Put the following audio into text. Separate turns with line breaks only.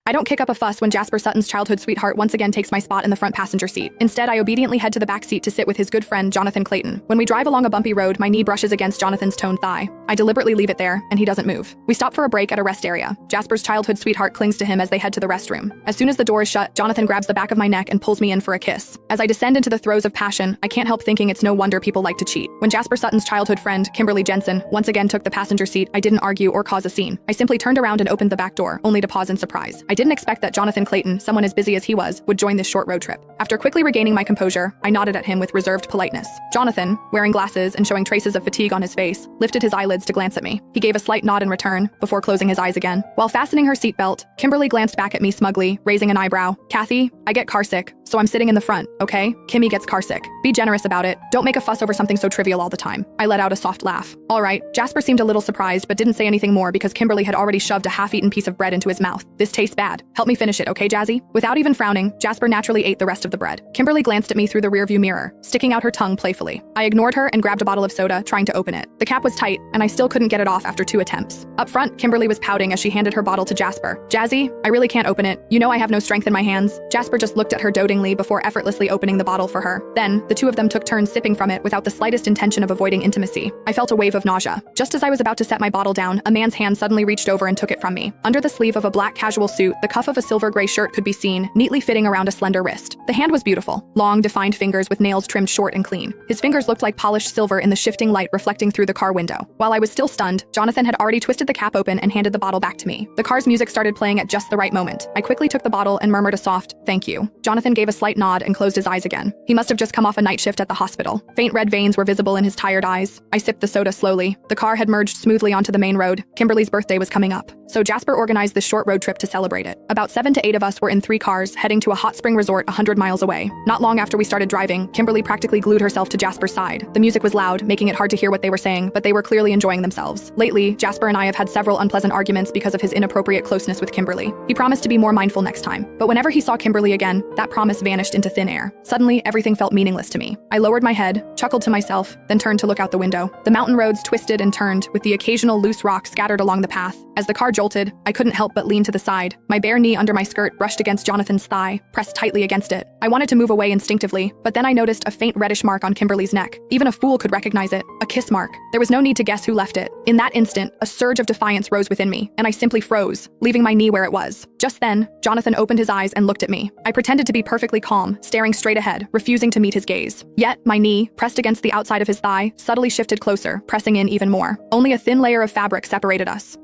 I don't kick up a fuss when Jasper Sutton's childhood sweetheart once again takes my spot in the front passenger seat. Instead, I obediently head to the back seat to sit with his good friend, Jonathan Clayton. When we drive along a bumpy road, my knee brushes against Jonathan's toned thigh. I deliberately leave it there, and he doesn't move. We stop for a break at a rest area. Jasper's childhood sweetheart clings to him as they head to the restroom. As soon as the door is shut, Jonathan grabs the back of my neck and pulls me in for a kiss. As I descend into the throes of passion, I can't help thinking it's no wonder people like to cheat. When Jasper Sutton's childhood friend, Kimberly Jensen, once again took the passenger seat, I didn't argue or cause a scene. I simply turned around and opened the back door, only to pause in surprise. I didn't expect that Jonathan Clayton, someone as busy as he was, would join this short road trip. After quickly regaining my composure, I nodded at him with reserved politeness. Jonathan, wearing glasses and showing traces of fatigue on his face, lifted his eyelids to glance at me. He gave a slight nod in return, before closing his eyes again. While fastening her seatbelt, Kimberly glanced back at me smugly, raising an eyebrow. Kathy, I get carsick, so I'm sitting in the front, okay? Kimmy gets carsick. Be generous about it. Don't make a fuss over something so trivial all the time. I let out a soft laugh. All right. Jasper seemed a little surprised, but didn't say anything more because Kimberly had already shoved a half-eaten piece of bread into his mouth. This tastes bad. Help me finish it, okay, Jazzy? Without even frowning, Jasper naturally ate the rest of the bread. Kimberly glanced at me through the rearview mirror, sticking out her tongue playfully. I ignored her and grabbed a bottle of soda, trying to open it. The cap was tight, and I still couldn't get it off after 2 attempts. Up front, Kimberly was pouting as she handed her bottle to Jasper. Jazzy, I really can't open it. You know I have no strength in my hands. Jasper just looked at her dotingly before effortlessly opening the bottle for her. Then, the two of them took turns sipping from it without the slightest intention of avoiding intimacy. I felt a wave of nausea. Just as I was about to set my bottle down, a man's hand suddenly reached over and took it from me. Under the sleeve of a black casual suit, the cuff of a silver-gray shirt could be seen, neatly fitting around a slender wrist. The hand was beautiful. Long, defined fingers with nails trimmed short and clean. His fingers looked like polished silver in the shifting light reflecting through the car window. While I was still stunned, Jonathan had already twisted the cap open and handed the bottle back to me. The car's music started playing at just the right moment. I quickly took the bottle and murmured a soft, "Thank you." Jonathan gave a slight nod and closed his eyes again. He must have just come off a night shift at the hospital. Faint red veins were visible in his tired eyes. I sipped the soda slowly. The car had merged smoothly onto the main road. Kimberly's birthday was coming up, so Jasper organized this short road trip to celebrate it. About 7 to 8 of us were in 3 cars, heading to a hot spring resort 100 miles away. Not long after we started driving, Kimberly practically glued herself to Jasper's side. The music was loud, making it hard to hear what they were saying, but they were clearly enjoying themselves. Lately, Jasper and I have had several unpleasant arguments because of his inappropriate closeness with Kimberly. He promised to be more mindful next time, but whenever he saw Kimberly again, that promise vanished into thin air. Suddenly, everything felt meaningless to me. I lowered my head, chuckled to myself, then turned to look out the window. The mountain roads twisted and turned, with the occasional loose rock scattered along the path. As the car jolted, I couldn't help but lean to the side. My bare knee under my skirt brushed against Jonathan's thigh, pressed tightly against it. I wanted to move away instinctively, but then I noticed a faint reddish mark on Kimberly's neck. Even a fool could recognize it. A kiss mark. There was no need to guess who left it. In that instant, a surge of defiance rose within me, and I simply froze, leaving my knee where it was. Just then, Jonathan opened his eyes and looked at me. I pretended to be perfectly calm, staring straight ahead, refusing to meet his gaze. Yet, my knee, pressed against the outside of his thigh, subtly shifted closer, pressing in even more. Only a thin layer of fabric separated us.